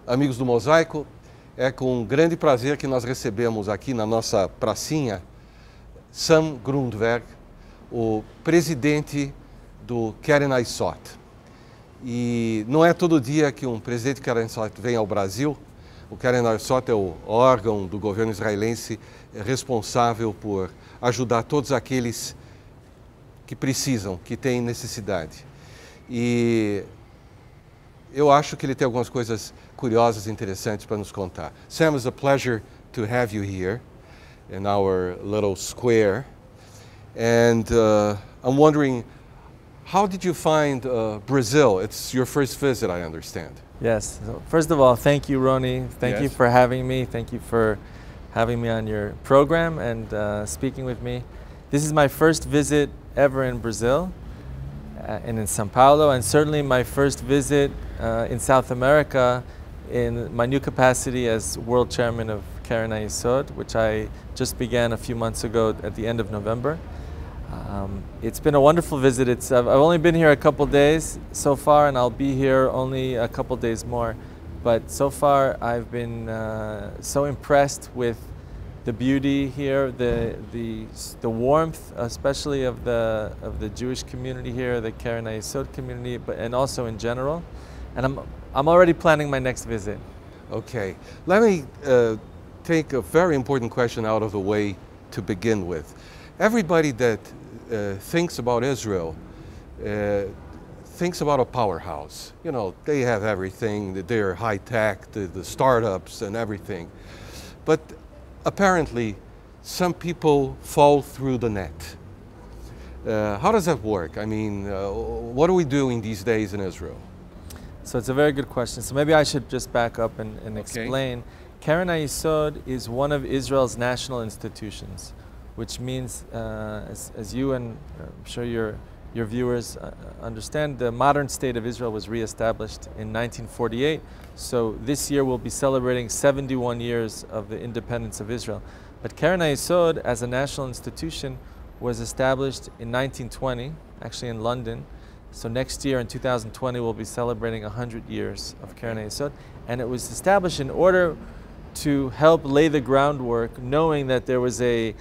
Amigos do Mosaico, é com grande prazer que nós recebemos aqui na nossa pracinha Sam Grundwerg, o presidente do Keren Hayesod. E não é todo dia que um presidente Keren Hayesod vem ao Brasil. O Keren Hayesod é o órgão do governo israelense responsável por ajudar todos aqueles que precisam, que têm necessidade. E eu acho que ele tem algumas coisas curiosas e interessantes para nos contar. Sam, it's a pleasure to have you here in our little square. And I'm wondering, how did you find Brazil? It's your first visit, I understand. Yes. So first of all, thank you, Roni. Thank you for having me. Thank you for having me on your program and speaking with me. This is my first visit ever in Brazil and in São Paulo, and certainly my first visit in South America in my new capacity as World Chairman of Keren Hayesod, which I just began a few months ago at the end of November. It's been a wonderful visit. I've only been here a couple days so far, and I'll be here only a couple days more. But so far, I've been so impressed with the beauty here, the warmth, especially of the Jewish community here, the Keren Hayesod community, and also in general. And I'm already planning my next visit. Okay, let me take a very important question out of the way to begin with. Everybody that thinks about Israel thinks about a powerhouse. You know, they have everything, they're high tech, the startups and everything. But apparently, some people fall through the net. How does that work? I mean, what are we doing these days in Israel? So it's a very good question. So maybe I should just back up and explain. Keren Hayesod is one of Israel's national institutions, which means, as you and I'm sure your viewers understand, the modern state of Israel was reestablished in 1948. So this year we'll be celebrating 71 years of the independence of Israel. But Keren Hayesod, as a national institution, was established in 1920, actually in London. So next year in 2020 we'll be celebrating 100 years of Keren Hayesod. And it was established in order to help lay the groundwork, knowing that there was a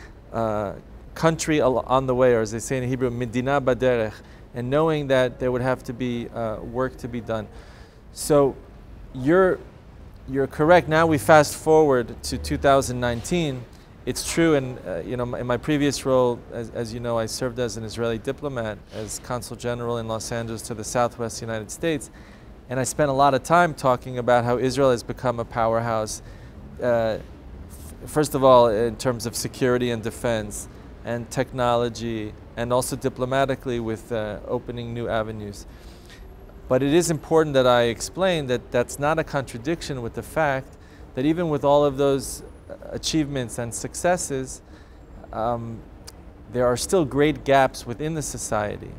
country on the way, or as they say in Hebrew, Medina baderech, and knowing that there would have to be work to be done. So you're correct. Now we fast forward to 2019. It's true, and you know, in my previous role, as you know, I served as an Israeli diplomat, as Consul General in Los Angeles to the Southwest United States, and I spent a lot of time talking about how Israel has become a powerhouse. First of all, in terms of security and defense and technology, and also diplomatically with opening new avenues. But it is important that I explain that that's not a contradiction with the fact that even with all of those achievements and successes, there are still great gaps within the society.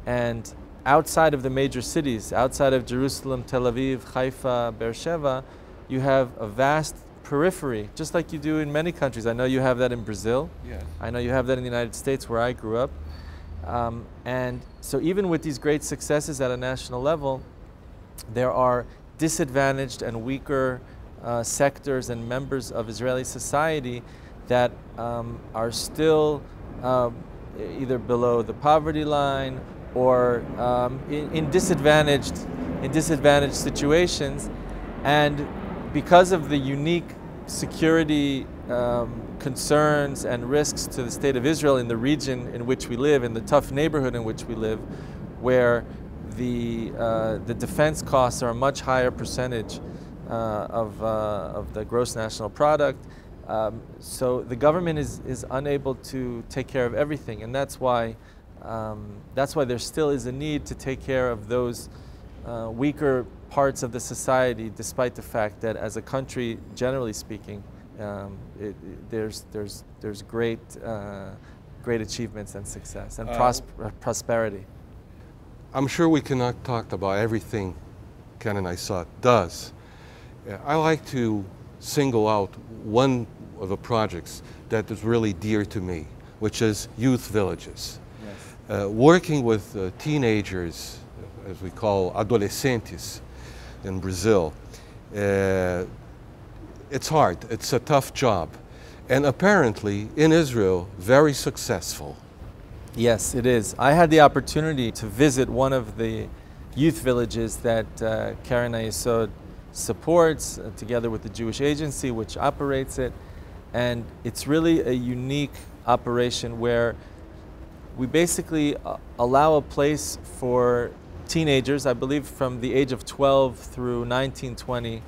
And outside of the major cities, outside of Jerusalem, Tel Aviv, Haifa, Beersheba, you have a vast periphery, just like you do in many countries. I know you have that in Brazil. Yes. I know you have that in the United States, where I grew up. And so even with these great successes at a national level, there are disadvantaged and weaker sectors and members of Israeli society that are still either below the poverty line or in disadvantaged situations. And because of the unique security concerns and risks to the state of Israel in the region in which we live, in the tough neighborhood in which we live, where the defense costs are a much higher percentage of the gross national product, so the government is unable to take care of everything, and that's why there still is a need to take care of those weaker parts of the society, despite the fact that as a country, generally speaking, there's great achievements and success and prosperity. I'm sure we cannot talk about everything Keren Hayesod does. I like to single out one of the projects that is really dear to me, which is youth villages. Yes. Working with teenagers, as we call adolescentes in Brazil, It's hard, it's a tough job, and apparently in Israel, very successful. Yes, it is. I had the opportunity to visit one of the youth villages that Keren Hayesod supports, together with the Jewish agency which operates it, and it's really a unique operation where we basically allow a place for teenagers, I believe from the age of 12 through 19, 20,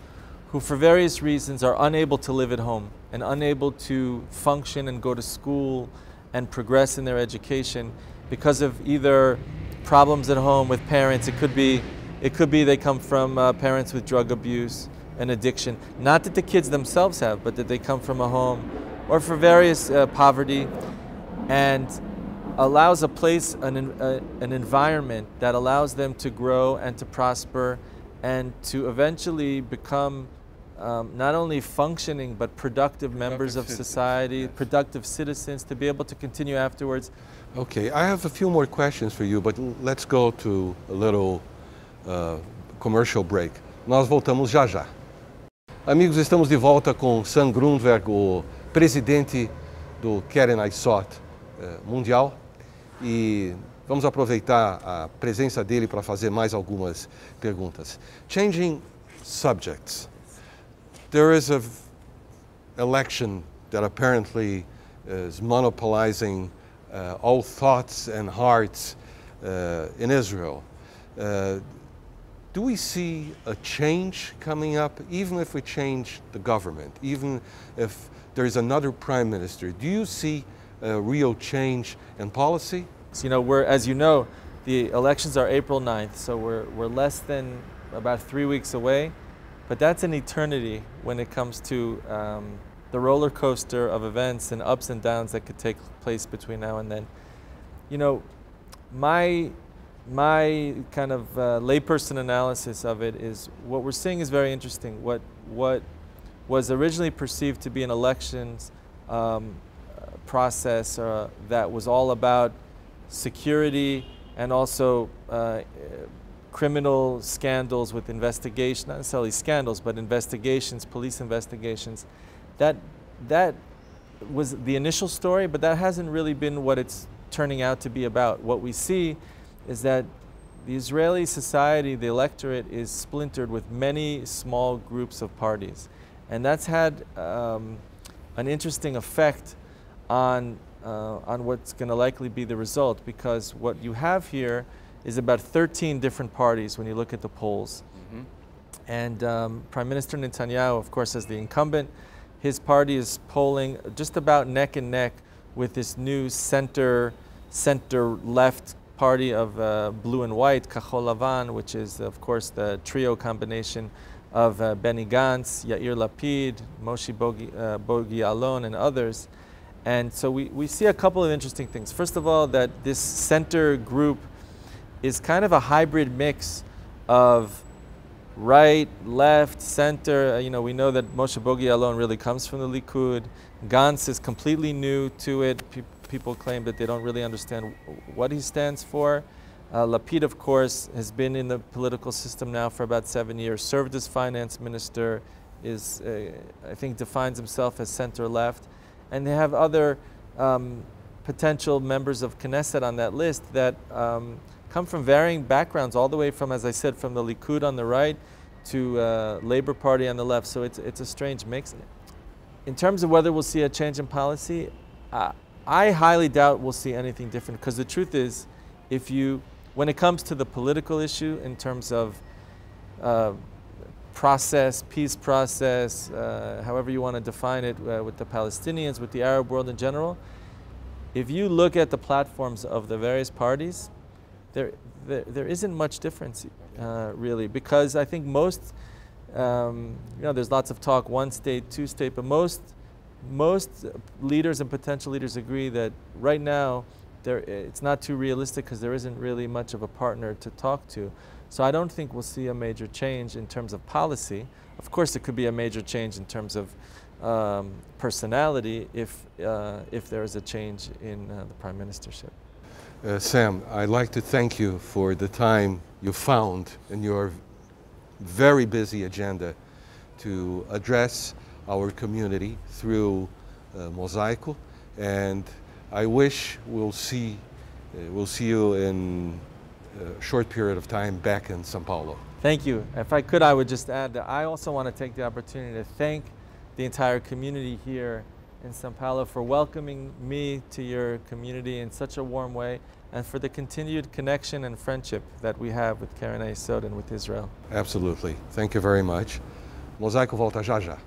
who for various reasons are unable to live at home and unable to function and go to school and progress in their education because of either problems at home with parents. It could be they come from parents with drug abuse and addiction. Not that the kids themselves have, but that they come from a home or for various poverty, and allows a place, an environment that allows them to grow and to prosper and to eventually become not only functioning but productive members of society, yes. Productive citizens, to be able to continue afterwards. Okay, I have a few more questions for you, but let's go to a little commercial break. Nós voltamos já já. Amigos, estamos de volta com Sam Grundwerg, o presidente do Keren Hayesod mundial, e vamos aproveitar a presença dele para fazer mais algumas perguntas. Changing subjects. There is an election that apparently is monopolizing all thoughts and hearts in Israel. Do we see a change coming up, even if we change the government, even if there is another prime minister? Do you see a real change in policy? So, you know, as you know, the elections are April 9th, so we're less than about 3 weeks away. But that's an eternity when it comes to the roller coaster of events and ups and downs that could take place between now and then. You know, my kind of layperson analysis of it is what we're seeing is very interesting. What was originally perceived to be an elections process that was all about security and also criminal scandals with investigation, not necessarily scandals, but investigations, police investigations. That was the initial story, but that hasn't really been what it's turning out to be about. What we see is that the Israeli society, the electorate, is splintered with many small groups of parties. And that's had an interesting effect on what's going to likely be the result, because what you have here is about 13 different parties when you look at the polls. Mm-hmm. And Prime Minister Netanyahu, of course, as the incumbent, his party is polling just about neck and neck with this new center-left party of blue and white, Kachol Lavan, which is, of course, the trio combination of Benny Gantz, Yair Lapid, Moshe Bogi Alon, and others. And so we see a couple of interesting things. First of all, that this center group is kind of a hybrid mix of right, left, center. You know, we know that Moshe Bogi Alon really comes from the Likud. Gantz is completely new to it. People claim that they don't really understand what he stands for. Lapid, of course, has been in the political system now for about 7 years, served as finance minister, is, I think, defines himself as center-left. And they have other potential members of Knesset on that list that come from varying backgrounds, all the way from, as I said, from the Likud on the right to Labor Party on the left. So it's a strange mix. In terms of whether we'll see a change in policy, I highly doubt we'll see anything different, because the truth is, when it comes to the political issue in terms of process, peace process, however you want to define it, with the Palestinians, with the Arab world in general, if you look at the platforms of the various parties, there isn't much difference, really, because I think most, you know, there's lots of talk, one state, two state, but most leaders and potential leaders agree that right now it's not too realistic, because there isn't really much of a partner to talk to. So I don't think we'll see a major change in terms of policy. Of course, it could be a major change in terms of personality if there is a change in the prime ministership. Sam, I'd like to thank you for the time you found in your very busy agenda to address our community through Mosaico, and I wish we'll see you in a short period of time back in São Paulo. Thank you. If I could, I would just add that I also want to take the opportunity to thank the entire community here in São Paulo for welcoming me to your community in such a warm way, and for the continued connection and friendship that we have with Keren Hayesod and with Israel. Absolutely. Thank you very much. Mosaico volta já já.